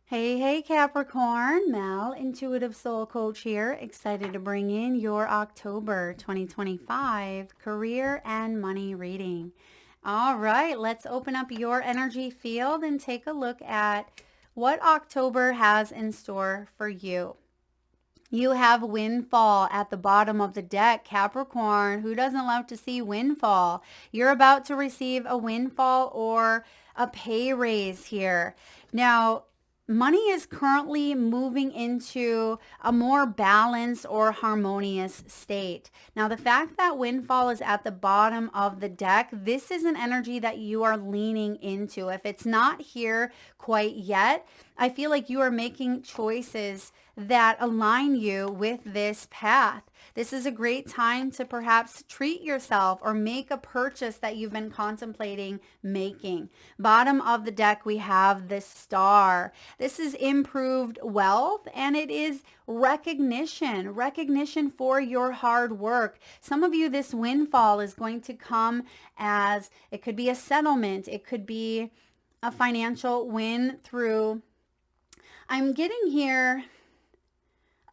Hey, hey, Capricorn. Mel, Intuitive Soul Coach here. Excited to bring in your October 2025 career and money reading. All right, let's open up your energy field and take a look at what October has in store for you. You have Windfall at the bottom of the deck, Capricorn. Who doesn't love to see Windfall? You're about to receive a windfall or a pay raise here. Now, money is currently moving into a more balanced or harmonious state. Now, the fact that Windfall is at the bottom of the deck, this is an energy that you are leaning into. If it's not here quite yet, I feel like you are making choices that align you with this path. This is a great time to perhaps treat yourself or make a purchase that you've been contemplating making. Bottom of the deck, we have the Star. This is improved wealth and it is recognition for your hard work. Some of you, this windfall is going to come as, it could be a settlement, it could be a financial win through, I'm getting here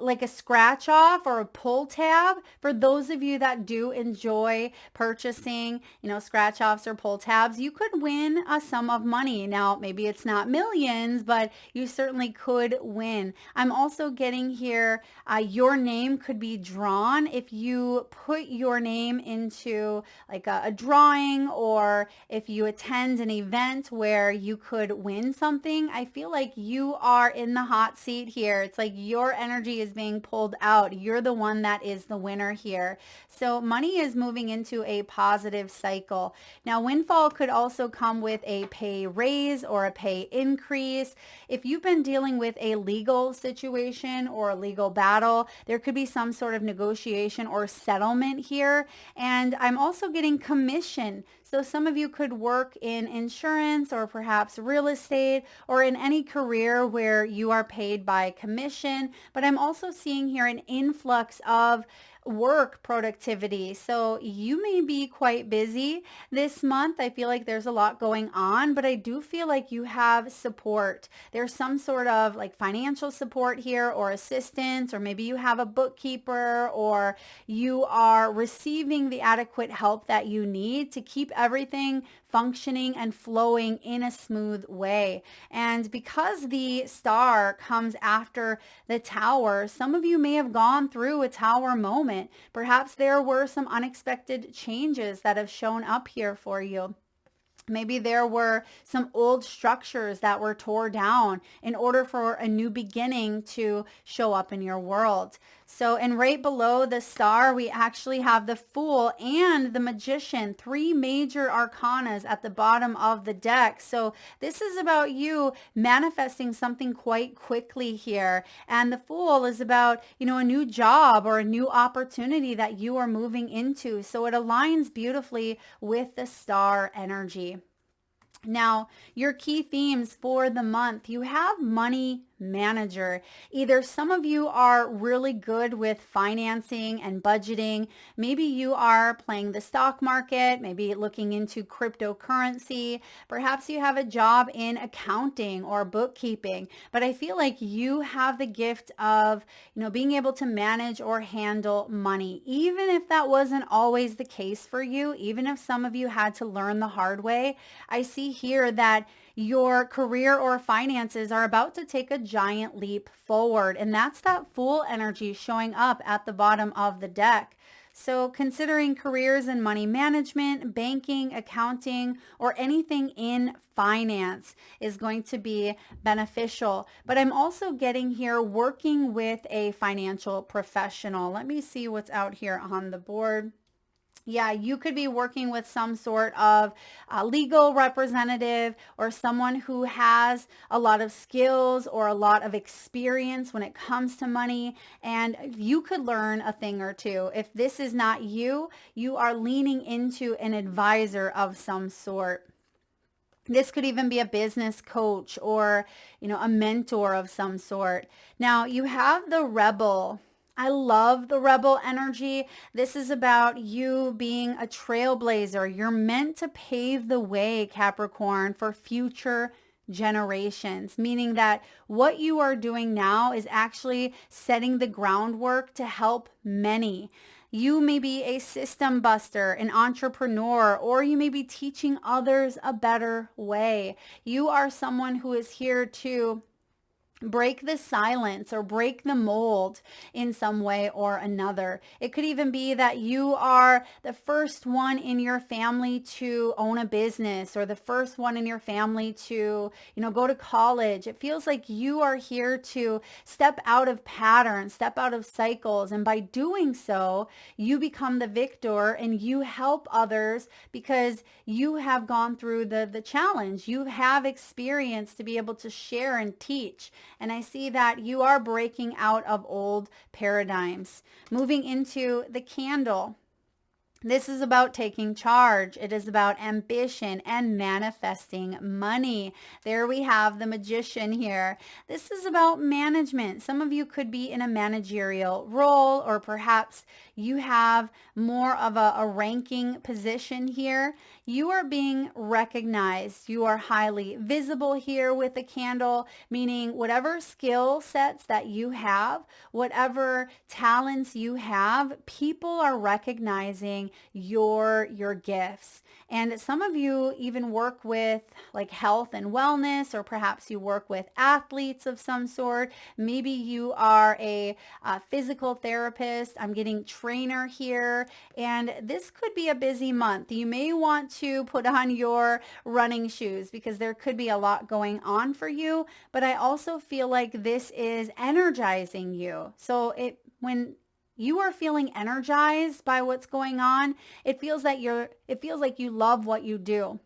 like a scratch off or a pull tab for those of you that do enjoy purchasing, scratch offs or pull tabs. You could win a sum of money. Now, maybe it's not millions, but you certainly could win. I'm also getting here, your name could be drawn if you put your name into like a drawing, or if you attend an event where you could win something. I feel like you are in the hot seat here. It's like your energy is being pulled out. You're the one that is the winner here. So money is moving into a positive cycle. Now, windfall could also come with a pay raise or a pay increase. If you've been dealing with a legal situation or a legal battle, there could be some sort of negotiation or settlement here. And I'm also getting commission. So some of you could work in insurance or perhaps real estate or in any career where you are paid by commission. But I'm also seeing here an influx of work productivity. So you may be quite busy this month. I feel like there's a lot going on, but I do feel like you have support. There's some sort of like financial support here or assistance, or maybe you have a bookkeeper, or you are receiving the adequate help that you need to keep everything functioning and flowing in a smooth way. And because the Star comes after the Tower, some of you may have gone through a Tower moment. Perhaps there were some unexpected changes that have shown up here for you. Maybe there were some old structures that were tore down in order for a new beginning to show up in your world. So, and right below the Star, we actually have the Fool and the Magician, three major arcanas at the bottom of the deck. So this is about you manifesting something quite quickly here. And the Fool is about, a new job or a new opportunity that you are moving into. So it aligns beautifully with the Star energy. Now, your key themes for the month, you have money manager. Either some of you are really good with financing and budgeting. Maybe you are playing the stock market, maybe looking into cryptocurrency. Perhaps you have a job in accounting or bookkeeping, but I feel like you have the gift of, being able to manage or handle money. Even if that wasn't always the case for you, even if some of you had to learn the hard way, I see here that your career or finances are about to take a giant leap forward. And that's that Fool energy showing up at the bottom of the deck. So considering careers in money management, banking, accounting, or anything in finance is going to be beneficial. But I'm also getting here working with a financial professional. Let me see what's out here on the board. Yeah, you could be working with some sort of legal representative or someone who has a lot of skills or a lot of experience when it comes to money, and you could learn a thing or two. If this is not you, you are leaning into an advisor of some sort. This could even be a business coach or, a mentor of some sort. Now, you have the Rebel. I love the rebel energy. This is about you being a trailblazer. You're meant to pave the way, Capricorn, for future generations, meaning that what you are doing now is actually setting the groundwork to help many. You may be a system buster, an entrepreneur, or you may be teaching others a better way. You are someone who is here to break the silence or break the mold in some way or another. It could even be that you are the first one in your family to own a business, or the first one in your family to, go to college. It feels like you are here to step out of patterns, step out of cycles. And by doing so, you become the victor and you help others because you have gone through the challenge. You have experience to be able to share and teach. And I see that you are breaking out of old paradigms. Moving into the candle. This is about taking charge. It is about ambition and manifesting money. There we have the magician here. This is about management. Some of you could be in a managerial role, or perhaps you have more of a ranking position here. You are being recognized. You are highly visible here with the candle, meaning whatever skill sets that you have, whatever talents you have, people are recognizing your gifts. And some of you even work with like health and wellness, or perhaps you work with athletes of some sort. Maybe you are a physical therapist. I'm getting trainer here. And this could be a busy month. You may want to put on your running shoes because there could be a lot going on for you. But I also feel like this is energizing you. So when you are feeling energized by what's going on, it feels like you love what you do.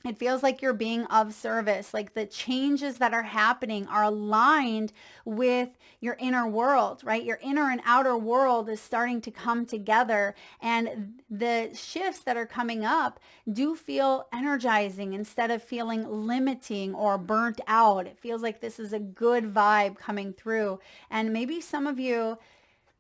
It feels like you're being of service, like the changes that are happening are aligned with your inner world, right? Your inner and outer world is starting to come together, and the shifts that are coming up do feel energizing instead of feeling limiting or burnt out. It feels like this is a good vibe coming through. And maybe some of you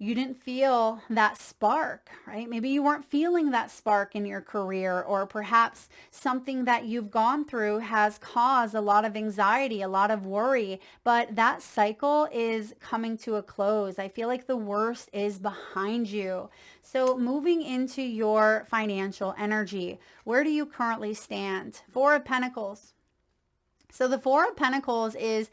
didn't feel that spark, right? Maybe you weren't feeling that spark in your career, or perhaps something that you've gone through has caused a lot of anxiety, a lot of worry, but that cycle is coming to a close. I feel like the worst is behind you. So moving into your financial energy, where do you currently stand? Four of Pentacles. So the Four of Pentacles is,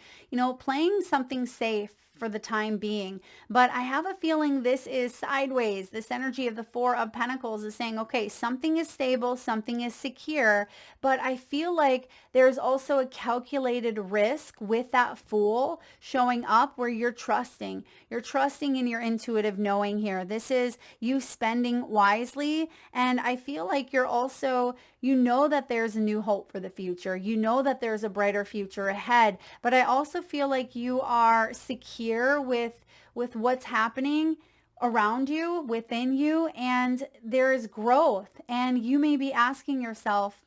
playing something safe for the time being. But I have a feeling this is sideways. This energy of the Four of Pentacles is saying, okay, something is stable, something is secure, but I feel like there's also a calculated risk with that Fool showing up where you're trusting. You're trusting in your intuitive knowing here. This is you spending wisely. And I feel like you're also, that there's a new hope for the future. That there's a brighter future ahead. But I also feel like you are secure with what's happening around you, within you, and there is growth. And you may be asking yourself,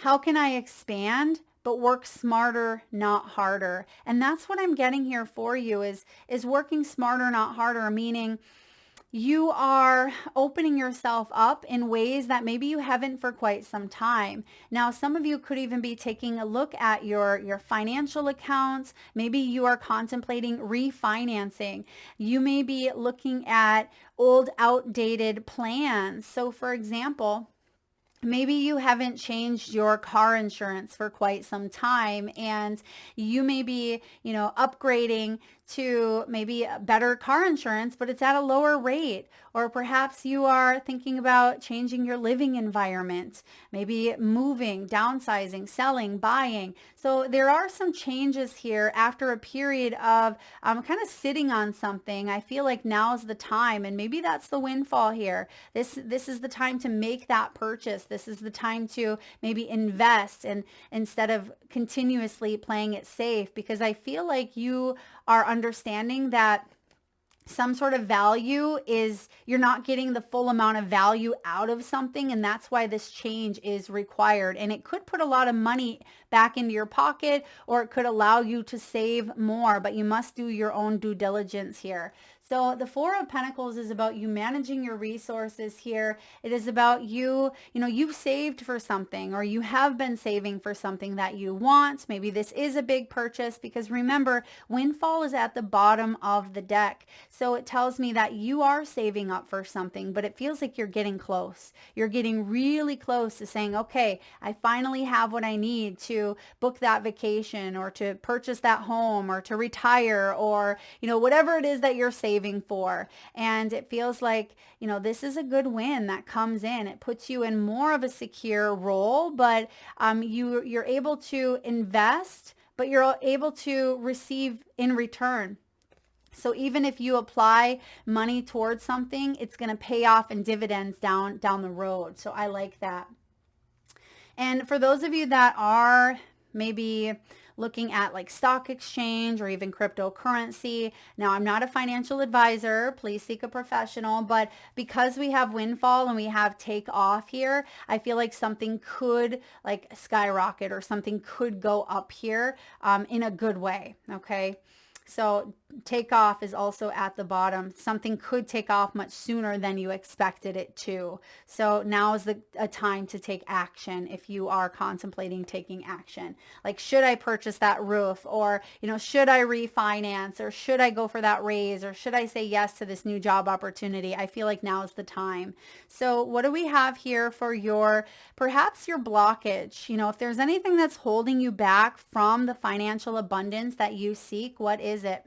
how can I expand but work smarter, not harder? And that's what I'm getting here for you is working smarter, not harder, meaning you are opening yourself up in ways that maybe you haven't for quite some time. Now, some of you could even be taking a look at your financial accounts. Maybe you are contemplating refinancing. You may be looking at old, outdated plans. So, for example, maybe you haven't changed your car insurance for quite some time, and you may be, upgrading to maybe a better car insurance, but it's at a lower rate. Or perhaps you are thinking about changing your living environment, maybe moving, downsizing, selling, buying. So there are some changes here after a period of kind of sitting on something. I feel like now's the time, and maybe that's the windfall here. This is the time to make that purchase. This is the time to maybe invest, and instead of continuously playing it safe, because I feel like you are understanding that some sort of value is, you're not getting the full amount of value out of something, and that's why this change is required. And it could put a lot of money back into your pocket, or it could allow you to save more, but you must do your own due diligence here. So the Four of Pentacles is about you managing your resources here. It is about you, you've saved for something, or you have been saving for something that you want. Maybe this is a big purchase, because remember, Windfall is at the bottom of the deck. So it tells me that you are saving up for something, but it feels like you're getting close. You're getting really close to saying, okay, I finally have what I need to book that vacation, or to purchase that home, or to retire, or, whatever it is that you're saving for. And it feels like, this is a good win that comes in. It puts you in more of a secure role, but you're able to invest, but you're able to receive in return. So even if you apply money towards something, it's going to pay off in dividends down the road. So I like that. And for those of you that are maybe looking at like stock exchange or even cryptocurrency. Now, I'm not a financial advisor. Please seek a professional. But because we have Windfall and we have take off here, I feel like something could like skyrocket, or something could go up here in a good way. Okay. So takeoff is also at the bottom. Something could take off much sooner than you expected it to. So now is a time to take action if you are contemplating taking action. Like, should I purchase that roof? Or, should I refinance? Or should I go for that raise? Or should I say yes to this new job opportunity? I feel like now is the time. So what do we have here for perhaps your blockage? If there's anything that's holding you back from the financial abundance that you seek, what is it?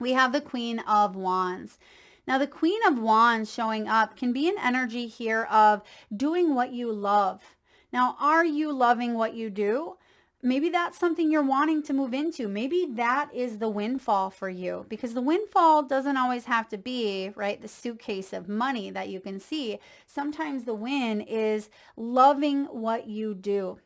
We have the Queen of Wands. Now, the Queen of Wands showing up can be an energy here of doing what you love. Now, are you loving what you do? Maybe that's something you're wanting to move into. Maybe that is the windfall for you, because the windfall doesn't always have to be, right, the suitcase of money that you can see. Sometimes the win is loving what you do.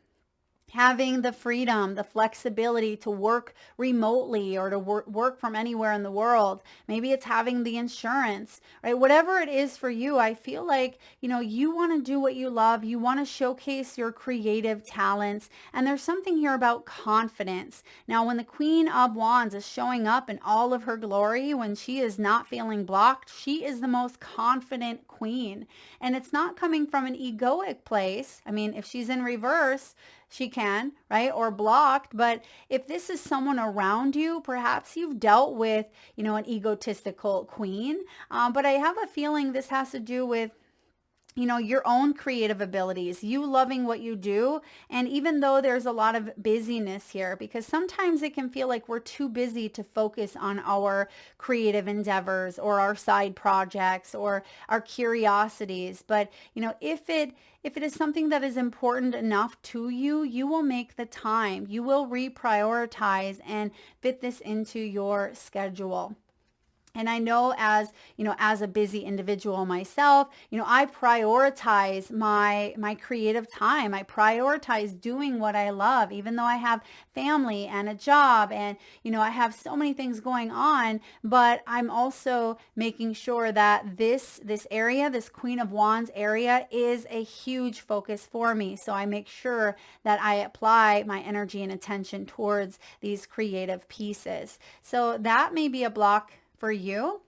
Having the freedom, the flexibility to work remotely, or to work from anywhere in the world. Maybe it's having the insurance, right? Whatever it is for you, I feel like, you want to do what you love. You want to showcase your creative talents. And there's something here about confidence. Now, when the Queen of Wands is showing up in all of her glory, when she is not feeling blocked, she is the most confident queen. And it's not coming from an egoic place. I mean, if she's in reverse, she can, right? Or blocked. But if this is someone around you, perhaps you've dealt with, an egotistical queen. But I have a feeling this has to do with, your own creative abilities, you loving what you do. And even though there's a lot of busyness here, because sometimes it can feel like we're too busy to focus on our creative endeavors, or our side projects, or our curiosities. But, if it is something that is important enough to you, you will make the time, you will reprioritize and fit this into your schedule. And I know as a busy individual myself, I prioritize my creative time. I prioritize doing what I love, even though I have family and a job, and, I have so many things going on. But I'm also making sure that this area, this Queen of Wands area, is a huge focus for me. So I make sure that I apply my energy and attention towards these creative pieces. So that may be a block for you.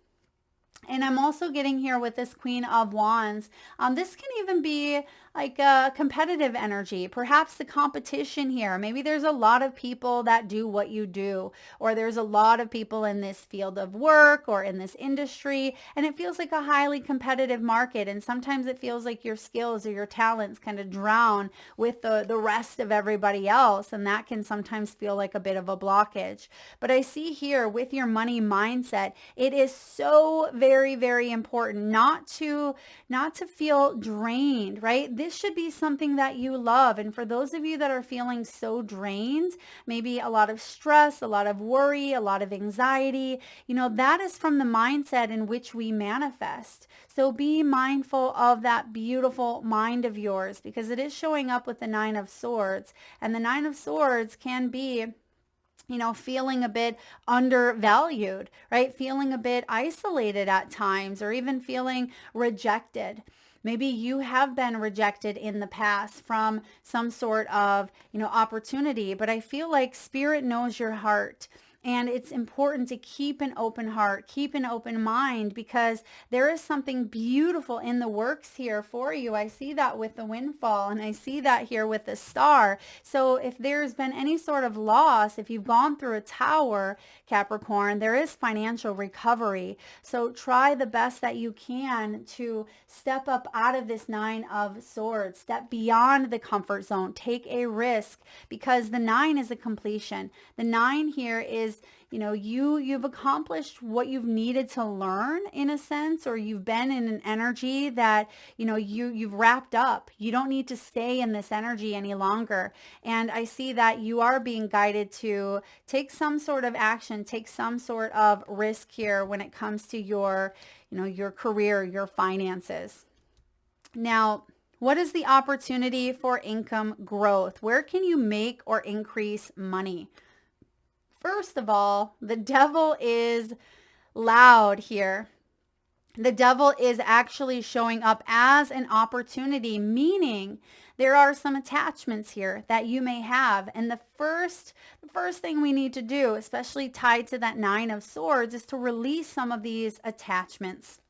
And I'm also getting here with this Queen of Wands. This can even be like a competitive energy, perhaps the competition here. Maybe there's a lot of people that do what you do, or there's a lot of people in this field of work or in this industry, and it feels like a highly competitive market. And sometimes it feels like your skills or your talents kind of drown with the rest of everybody else. And that can sometimes feel like a bit of a blockage. But I see here with your money mindset, it is so very, very important not to feel drained, right? This should be something that you love. And for those of you that are feeling so drained, maybe a lot of stress, a lot of worry, a lot of anxiety, that is from the mindset in which we manifest. So be mindful of that beautiful mind of yours, because it is showing up with the Nine of Swords. And the Nine of Swords can be feeling a bit undervalued, right? Feeling a bit isolated at times, or even feeling rejected. Maybe you have been rejected in the past from some sort of, opportunity, but I feel like Spirit knows your heart. And it's important to keep an open heart, keep an open mind, because there is something beautiful in the works here for you. I see that with the windfall, and I see that here with the star. So if there's been any sort of loss, if you've gone through a tower, Capricorn, there is financial recovery. So try the best that you can to step up out of this Nine of Swords, step beyond the comfort zone, take a risk, because the 9 is a completion. The 9 here is, you've accomplished what you've needed to learn, in a sense, or you've been in an energy that, you've wrapped up. You don't need to stay in this energy any longer. And I see that you are being guided to take some sort of action, take some sort of risk here when it comes to your career, your finances. Now, what is the opportunity for income growth? Where can you make or increase money? First of all, the devil is loud here. The devil is actually showing up as an opportunity, meaning there are some attachments here that you may have. And the first thing we need to do, especially tied to that 9 of Swords, is to release some of these attachments.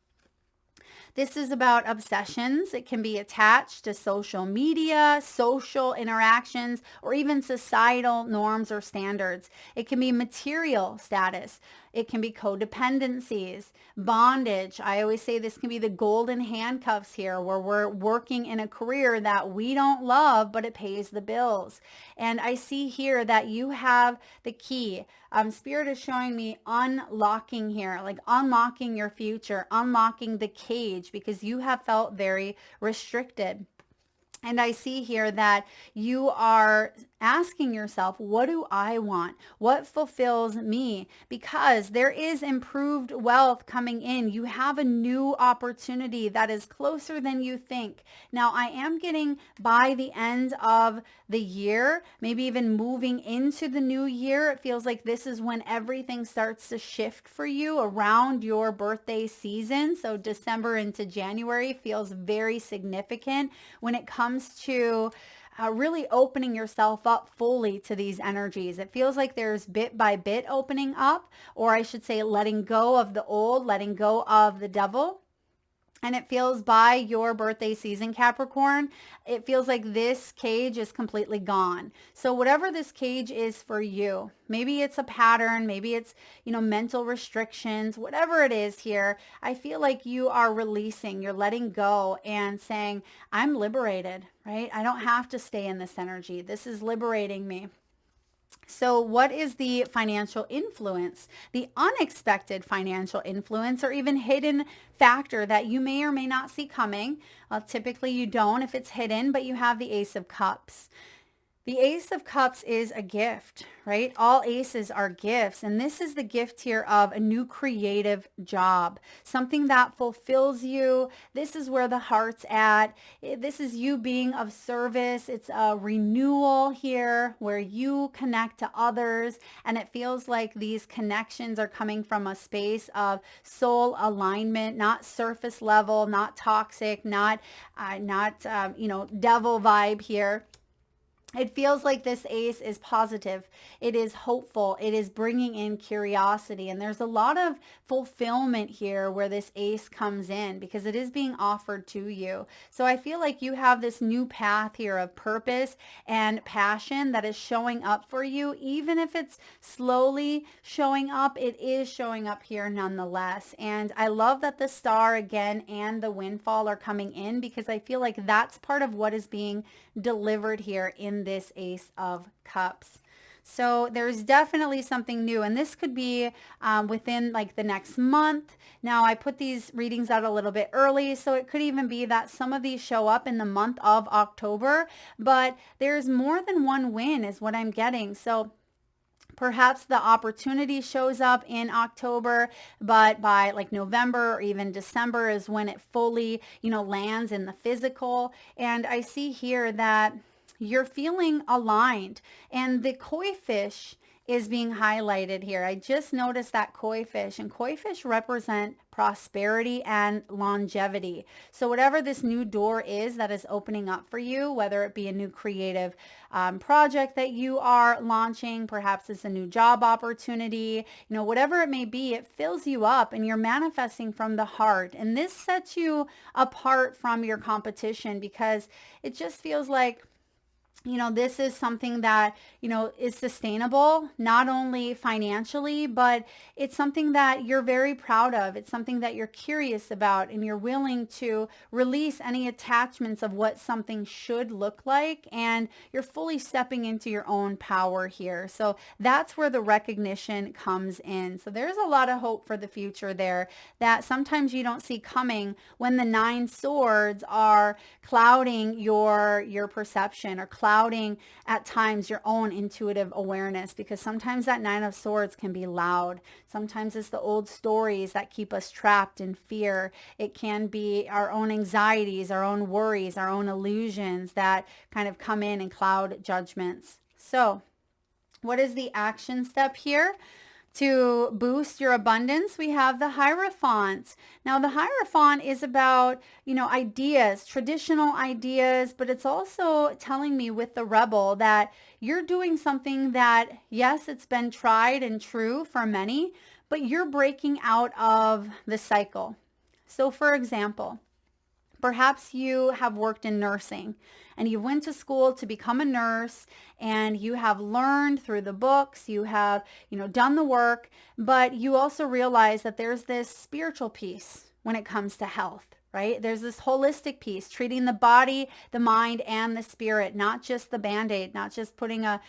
This is about obsessions. It can be attached to social media, social interactions, or even societal norms or standards. It can be material status. It can be codependencies, bondage. I always say this can be the golden handcuffs here, where we're working in a career that we don't love, but it pays the bills. And I see here that you have the key. Spirit is showing me unlocking here, like unlocking your future, unlocking the cage, because you have felt very restricted. And I see here that you are asking yourself, what do I want? What fulfills me? Because there is improved wealth coming in. You have a new opportunity that is closer than you think. Now, I am getting by the end of the year, maybe even moving into the new year. It feels like this is when everything starts to shift for you around your birthday season. So December into January feels very significant when it comes to really opening yourself up fully to these energies. It feels like there's bit by bit opening up, or I should say letting go of the old, letting go of the devil. And it feels by your birthday season, Capricorn, it feels like this cage is completely gone. So whatever this cage is for you, maybe it's a pattern, maybe it's, mental restrictions, whatever it is here, I feel like you are releasing, you're letting go and saying, I'm liberated, right? I don't have to stay in this energy. This is liberating me. So what is the financial influence, the unexpected financial influence, or even hidden factor that you may or may not see coming? Typically you don't if it's hidden, but you have the Ace of Cups. The Ace of Cups is a gift, right? All aces are gifts. And this is the gift here of a new creative job, something that fulfills you. This is where the heart's at. This is you being of service. It's a renewal here where you connect to others. And it feels like these connections are coming from a space of soul alignment, not surface level, not toxic, not devil vibe here. It feels like this ace is positive. It is hopeful. It is bringing in curiosity. And there's a lot of fulfillment here where this ace comes in, because it is being offered to you. So I feel like you have this new path here of purpose and passion that is showing up for you. Even if it's slowly showing up, it is showing up here nonetheless. And I love that the star again and the windfall are coming in, because I feel like that's part of what is being delivered here in this Ace of Cups. So there's definitely something new, and this could be within like the next month. Now I put these readings out a little bit early, so it could even be that some of these show up in the month of October, but there's more than one win is what I'm getting. So perhaps the opportunity shows up in October, but by like November or even December is when it fully, lands in the physical. And I see here that you're feeling aligned, and the koi fish is being highlighted here. I just noticed that koi fish, and koi fish represent prosperity and longevity. So whatever this new door is that is opening up for you, whether it be a new creative project that you are launching, perhaps it's a new job opportunity, whatever it may be, it fills you up and you're manifesting from the heart. And this sets you apart from your competition because it just feels like this is something that, is sustainable, not only financially, but it's something that you're very proud of. It's something that you're curious about, and you're willing to release any attachments of what something should look like. And you're fully stepping into your own power here. So that's where the recognition comes in. So there's a lot of hope for the future there that sometimes you don't see coming when the 9 swords are clouding your perception, or clouding at times your own intuitive awareness, because sometimes that 9 of swords can be loud. Sometimes it's the old stories that keep us trapped in fear. It can be our own anxieties, our own worries, our own illusions that kind of come in and cloud judgments. So what is the action step here? To boost your abundance, we have the Hierophant. Now, the Hierophant is about, ideas, traditional ideas, but it's also telling me with the Rebel that you're doing something that, yes, it's been tried and true for many, but you're breaking out of the cycle. So, for example, perhaps you have worked in nursing and you went to school to become a nurse, and you have learned through the books, you have, done the work, but you also realize that there's this spiritual piece when it comes to health, right? There's this holistic piece, treating the body, the mind, and the spirit, not just the Band-Aid, not just putting a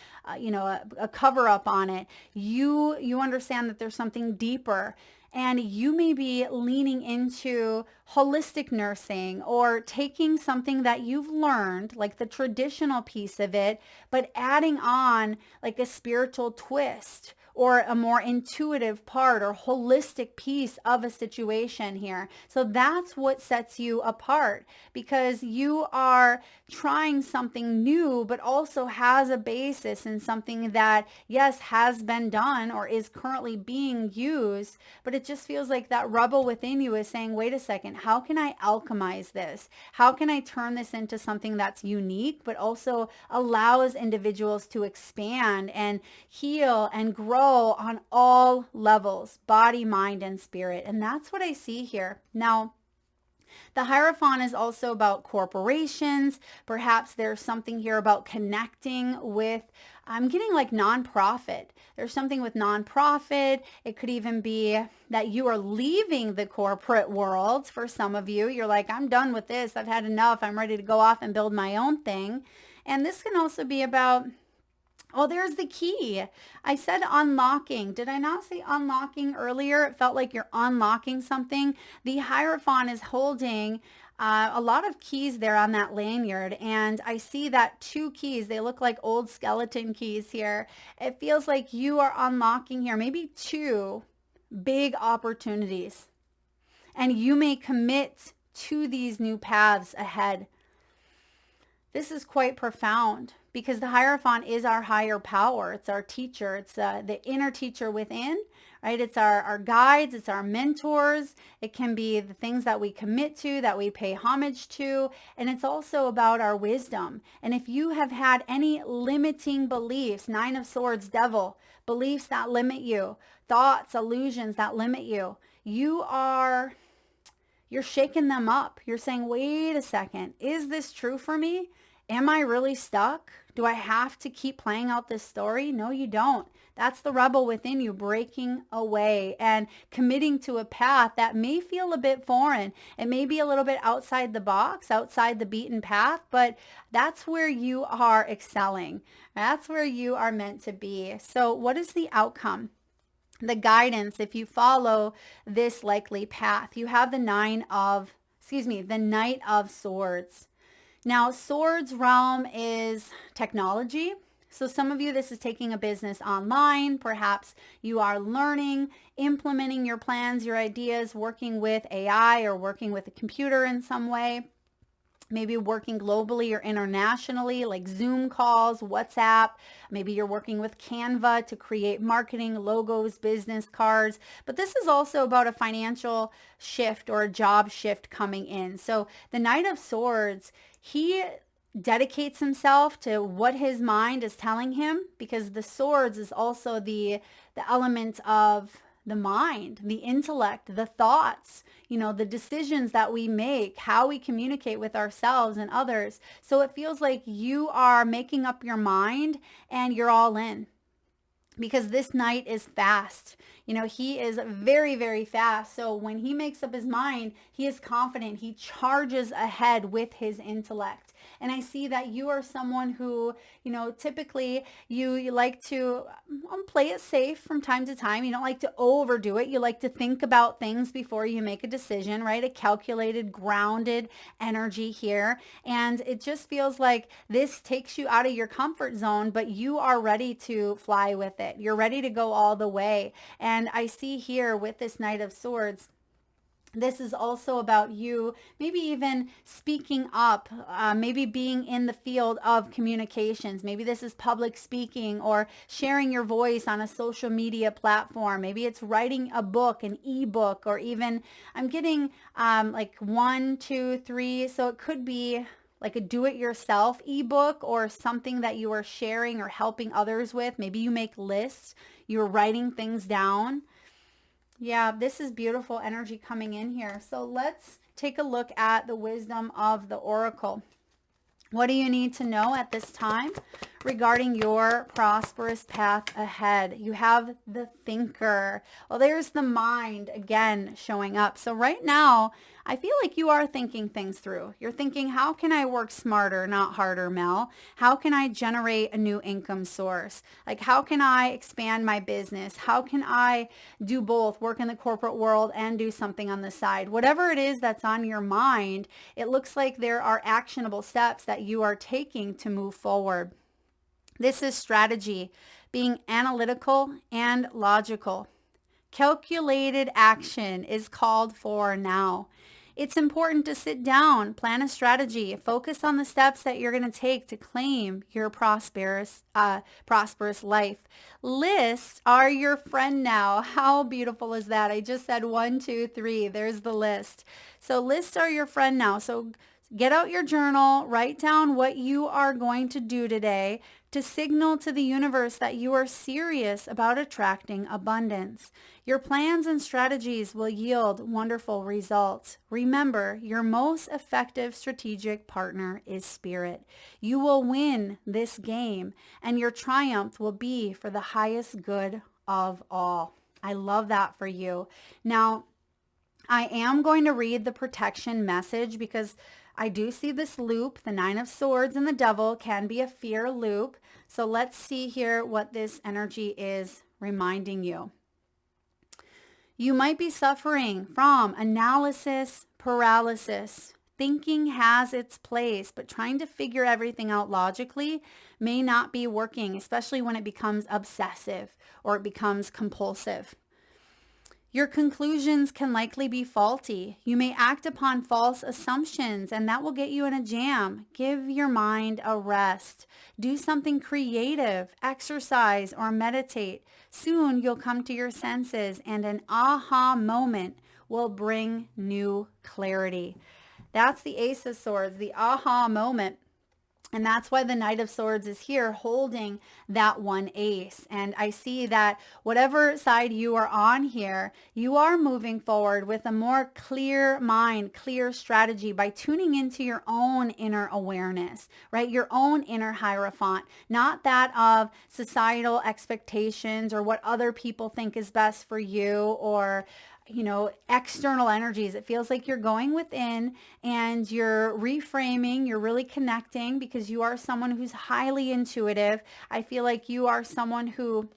cover up on it. You understand that there's something deeper. And you may be leaning into holistic nursing, or taking something that you've learned, like the traditional piece of it, but adding on like a spiritual twist, or a more intuitive part or holistic piece of a situation here. So that's what sets you apart, because you are trying something new, but also has a basis in something that, yes, has been done or is currently being used. But it just feels like that rebel within you is saying, wait a second, how can I alchemize this? How can I turn this into something that's unique, but also allows individuals to expand and heal and grow on all levels, body, mind, and spirit. And that's what I see here. Now, the Hierophant is also about corporations. Perhaps there's something here about connecting with, I'm getting like nonprofit. There's something with nonprofit. It could even be that you are leaving the corporate world. For some of you, you're like, I'm done with this. I've had enough. I'm ready to go off and build my own thing. And this can also be about, oh, there's the key. I said unlocking. Did I not say unlocking earlier? It felt like you're unlocking something. The Hierophant is holding a lot of keys there on that lanyard. And I see that 2 keys, they look like old skeleton keys here. It feels like you are unlocking here maybe 2 big opportunities. And you may commit to these new paths ahead. This is quite profound, because the Hierophant is our higher power. It's our teacher. It's the inner teacher within, right? It's our guides. It's our mentors. It can be the things that we commit to, that we pay homage to. And it's also about our wisdom. And if you have had any limiting beliefs, 9 of Swords, Devil, beliefs that limit you, thoughts, illusions that limit you, you're shaking them up. You're saying, wait a second, is this true for me? Am I really stuck? Do I have to keep playing out this story? No, you don't. That's the rebel within you breaking away and committing to a path that may feel a bit foreign. It may be a little bit outside the box, outside the beaten path, but that's where you are excelling. That's where you are meant to be. So what is the outcome? The guidance, if you follow this likely path, you have the Knight of Swords. Now, Swords realm is technology. So some of you, this is taking a business online. Perhaps you are learning, implementing your plans, your ideas, working with AI or working with a computer in some way. maybe working globally or internationally, like Zoom calls, WhatsApp. Maybe you're working with Canva to create marketing, logos, business cards. But this is also about a financial shift or a job shift coming in. So the Knight of Swords, he dedicates himself to what his mind is telling him, because the swords is also the element of the mind, the intellect, the thoughts, the decisions that we make, how we communicate with ourselves and others. So it feels like you are making up your mind and you're all in, because this knight is fast. He is very, very fast. So when he makes up his mind, he is confident. He charges ahead with his intellect. And I see that you are someone who, typically you like to play it safe from time to time. You don't like to overdo it. You like to think about things before you make a decision, right? A calculated, grounded energy here. And it just feels like this takes you out of your comfort zone, but you are ready to fly with it. You're ready to go all the way. And I see here with this Knight of Swords, this is also about you maybe even speaking up, maybe being in the field of communications. Maybe this is public speaking or sharing your voice on a social media platform. Maybe it's writing a book, an ebook, or even I'm getting like 1, 2, 3. So it could be like a do-it-yourself ebook or something that you are sharing or helping others with. Maybe you make lists, you're writing things down. Yeah, this is beautiful energy coming in here. So let's take a look at the wisdom of the oracle. What do you need to know at this time regarding your prosperous path ahead? You have the thinker. Well, there's the mind again showing up. So right now, I feel like you are thinking things through. You're thinking, how can I work smarter, not harder, Mel? How can I generate a new income source? Like, how can I expand my business? How can I do both, work in the corporate world and do something on the side? Whatever it is that's on your mind, it looks like there are actionable steps that you are taking to move forward. This is strategy, being analytical and logical. Calculated action is called for now. It's important to sit down, plan a strategy, focus on the steps that you're going to take to claim your prosperous life. Lists are your friend now. How beautiful is that? I just said 1, 2, 3. There's the list. So lists are your friend now. So get out your journal, write down what you are going to do today to signal to the universe that you are serious about attracting abundance. Your plans and strategies will yield wonderful results. Remember, your most effective strategic partner is spirit. You will win this game, and your triumph will be for the highest good of all. I love that for you. Now, I am going to read the protection message because I do see this loop. The 9 of Swords and the Devil can be a fear loop. So let's see here what this energy is reminding you. You might be suffering from analysis paralysis. Thinking has its place, but trying to figure everything out logically may not be working, especially when it becomes obsessive or it becomes compulsive. Your conclusions can likely be faulty. You may act upon false assumptions, and that will get you in a jam. Give your mind a rest. Do something creative, exercise, or meditate. Soon you'll come to your senses, and an aha moment will bring new clarity. That's the Ace of Swords, the aha moment. And that's why the Knight of Swords is here holding that one ace. And I see that whatever side you are on here, you are moving forward with a more clear mind, clear strategy by tuning into your own inner awareness, right? Your own inner Hierophant, not that of societal expectations or what other people think is best for you or external energies. It feels like you're going within and you're reframing, you're really connecting because you are someone who's highly intuitive. I feel like you are someone who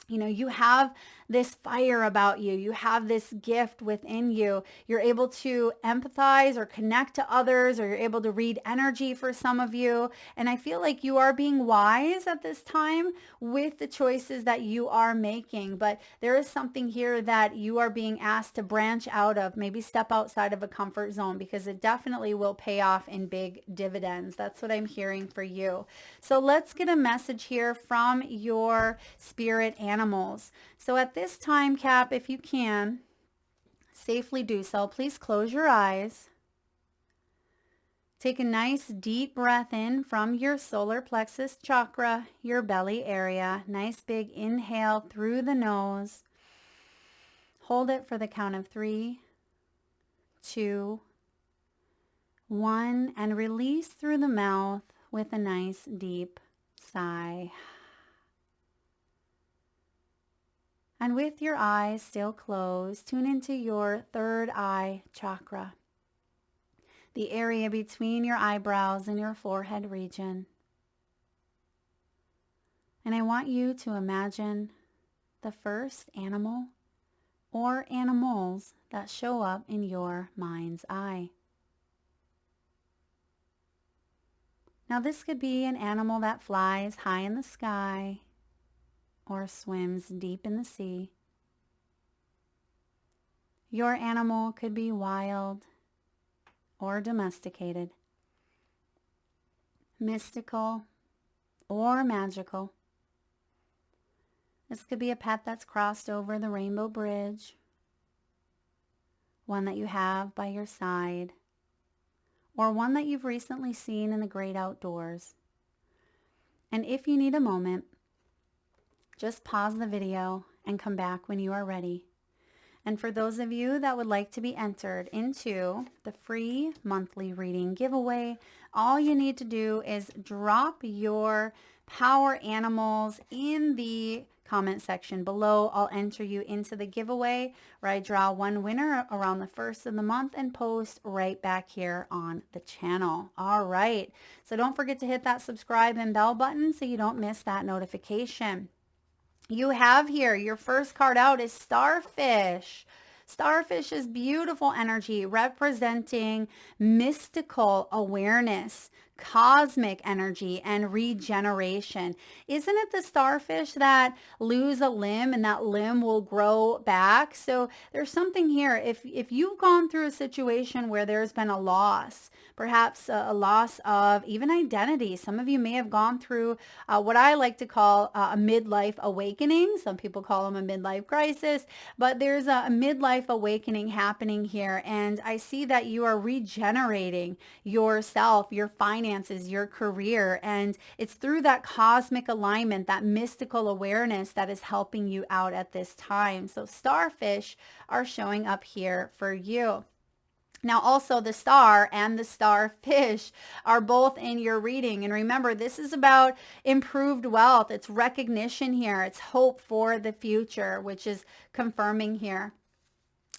You have this fire about you. You have this gift within you. You're able to empathize or connect to others, or you're able to read energy for some of you. And I feel like you are being wise at this time with the choices that you are making. But there is something here that you are being asked to branch out of, maybe step outside of a comfort zone, because it definitely will pay off in big dividends. That's what I'm hearing for you. So let's get a message here from your spirit animals. So at this time, Cap, if you can safely do so, please close your eyes. Take a nice deep breath in from your solar plexus chakra, your belly area. Nice big inhale through the nose. Hold it for the count of 3, 2, 1, and release through the mouth with a nice deep sigh. And with your eyes still closed, tune into your third eye chakra, the area between your eyebrows and your forehead region. And I want you to imagine the first animal or animals that show up in your mind's eye. Now this could be an animal that flies high in the sky or swims deep in the sea. Your animal could be wild or domesticated, mystical or magical. This could be a pet that's crossed over the rainbow bridge, one that you have by your side, or one that you've recently seen in the great outdoors. And if you need a moment, just pause the video and come back when you are ready. And for those of you that would like to be entered into the free monthly reading giveaway, all you need to do is drop your power animals in the comment section below. I'll enter you into the giveaway where I draw one winner around the first of the month and post right back here on the channel. All right. So don't forget to hit that subscribe and bell button so you don't miss that notification. You have here, your first card out is Starfish. Starfish is beautiful energy representing mystical awareness, cosmic energy, and regeneration. Isn't it the starfish that lose a limb and that limb will grow back? So there's something here. If you've gone through a situation where there's been a loss, perhaps a loss of even identity. Some of you may have gone through what I like to call a midlife awakening. Some people call them a midlife crisis, but there's a midlife awakening happening here. And I see that you are regenerating yourself, your finances, your career. And it's through that cosmic alignment, that mystical awareness that is helping you out at this time. So starfish are showing up here for you. Now also the star and the starfish are both in your reading. And remember, this is about improved wealth. It's recognition here. It's hope for the future, which is confirming here.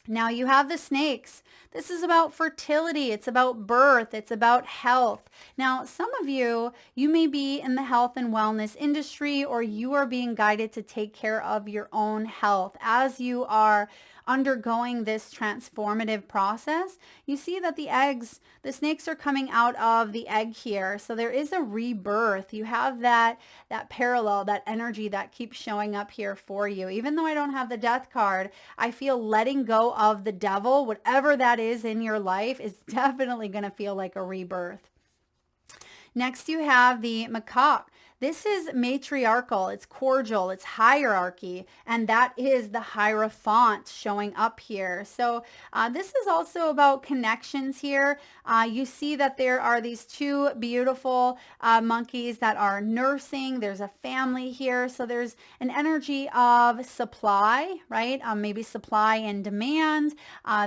Now you have the snakes. This is about fertility. It's about birth. It's about health. Now, some of you may be in the health and wellness industry, or you are being guided to take care of your own health as you are undergoing this transformative process. You see that the snakes are coming out of the egg here. So there is a rebirth. You have that parallel, that energy that keeps showing up here for you. Even though I don't have the death card, I feel letting go of the devil, whatever that is in your life, is definitely going to feel like a rebirth. Next, you have the macaque. This is matriarchal, it's cordial, it's hierarchy, and that is the Hierophant showing up here. So this is also about connections here. You see that there are these two beautiful monkeys that are nursing. There's a family here. So there's an energy of supply, right? Maybe supply and demand.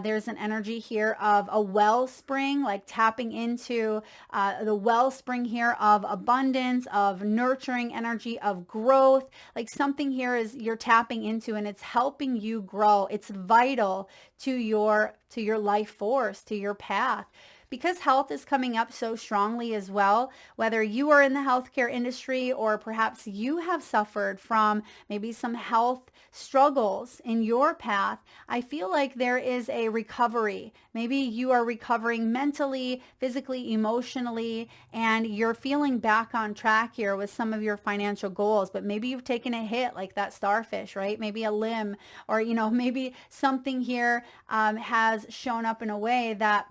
There's an energy here of a wellspring, like tapping into the wellspring here of abundance, of nurturing energy, of growth. Like something here is you're tapping into and it's helping you grow. It's vital to your life force, to your path. because health is coming up so strongly as well, whether you are in the healthcare industry or perhaps you have suffered from maybe some health struggles in your path, I feel like there is a recovery. Maybe you are recovering mentally, physically, emotionally, and you're feeling back on track here with some of your financial goals, but maybe you've taken a hit like that starfish, right? Maybe a limb, or, maybe something here has shown up in a way that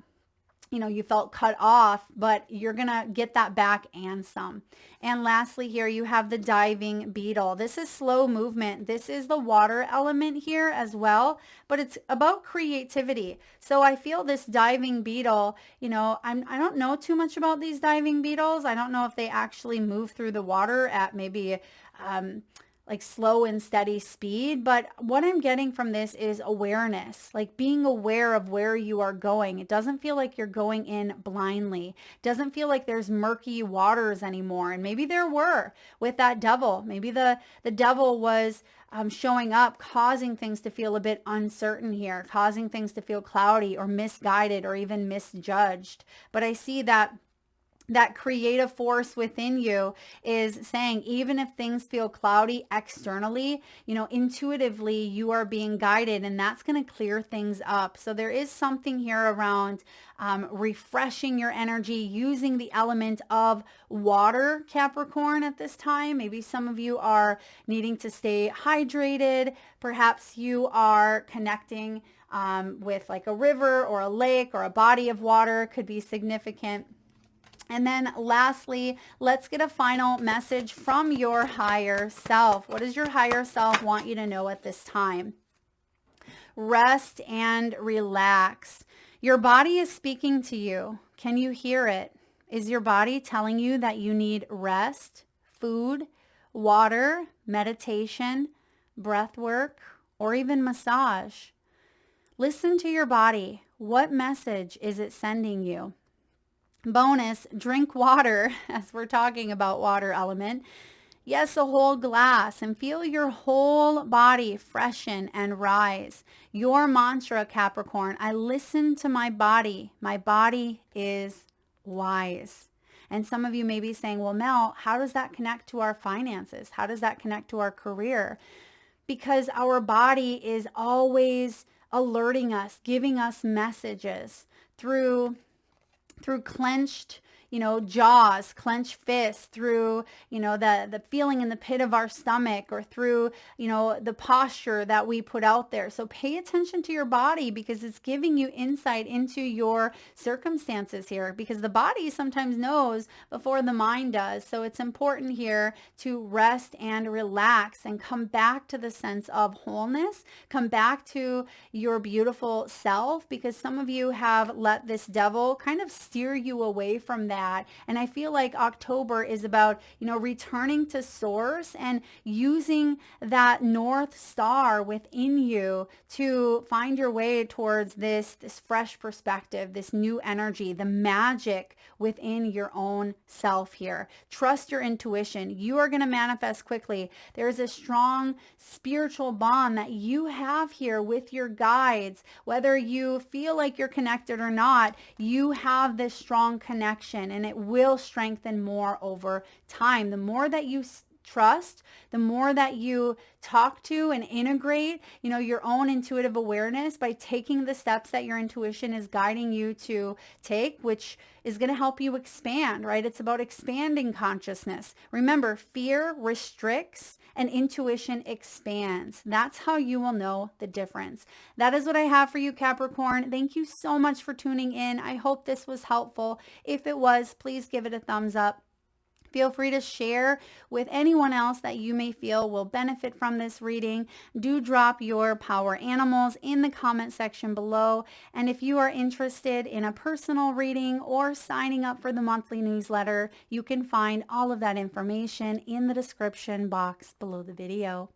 you felt cut off, but you're going to get that back and some. And lastly, here you have the diving beetle. This is slow movement. This is the water element here as well, but it's about creativity. So I feel this diving beetle, I don't know too much about these diving beetles. I don't know if they actually move through the water at maybe like slow and steady speed. But what I'm getting from this is awareness, like being aware of where you are going. It doesn't feel like you're going in blindly. It doesn't feel like there's murky waters anymore. And maybe there were with that devil. Maybe the devil was showing up, causing things to feel a bit uncertain here, causing things to feel cloudy or misguided or even misjudged. But I see that creative force within you is saying, even if things feel cloudy externally, intuitively you are being guided, and that's going to clear things up. So there is something here around refreshing your energy, using the element of water, Capricorn, at this time. Maybe some of you are needing to stay hydrated. Perhaps you are connecting with like a river or a lake or a body of water could be significant. And then lastly, let's get a final message from your higher self. What does your higher self want you to know at this time? Rest and relax. Your body is speaking to you. Can you hear it? Is your body telling you that you need rest, food, water, meditation, breath work, or even massage? Listen to your body. What message is it sending you? Bonus, drink water, as we're talking about water element. Yes, a whole glass, and feel your whole body freshen and rise. Your mantra, Capricorn: I listen to my body. My body is wise. And some of you may be saying, well, Mel, how does that connect to our finances? How does that connect to our career? Because our body is always alerting us, giving us messages through clenched, jaws, clenched fists, through, the feeling in the pit of our stomach, or through, the posture that we put out there. So pay attention to your body, because it's giving you insight into your circumstances here, because the body sometimes knows before the mind does. So it's important here to rest and relax and come back to the sense of wholeness, come back to your beautiful self, because some of you have let this devil kind of steer you away from that. And I feel like October is about, returning to source and using that North Star within you to find your way towards this fresh perspective, this new energy, the magic within your own self here. Trust your intuition. You are going to manifest quickly. There's a strong spiritual bond that you have here with your guides. Whether you feel like you're connected or not, you have this strong connection, and it will strengthen more over time. The more that you trust, the more that you talk to and integrate, your own intuitive awareness by taking the steps that your intuition is guiding you to take, which is going to help you expand, right? It's about expanding consciousness. Remember, fear restricts and intuition expands. That's how you will know the difference. That is what I have for you, Capricorn. Thank you so much for tuning in. I hope this was helpful. If it was, please give it a thumbs up. Feel free to share with anyone else that you may feel will benefit from this reading. Do drop your power animals in the comment section below. And if you are interested in a personal reading or signing up for the monthly newsletter, you can find all of that information in the description box below the video.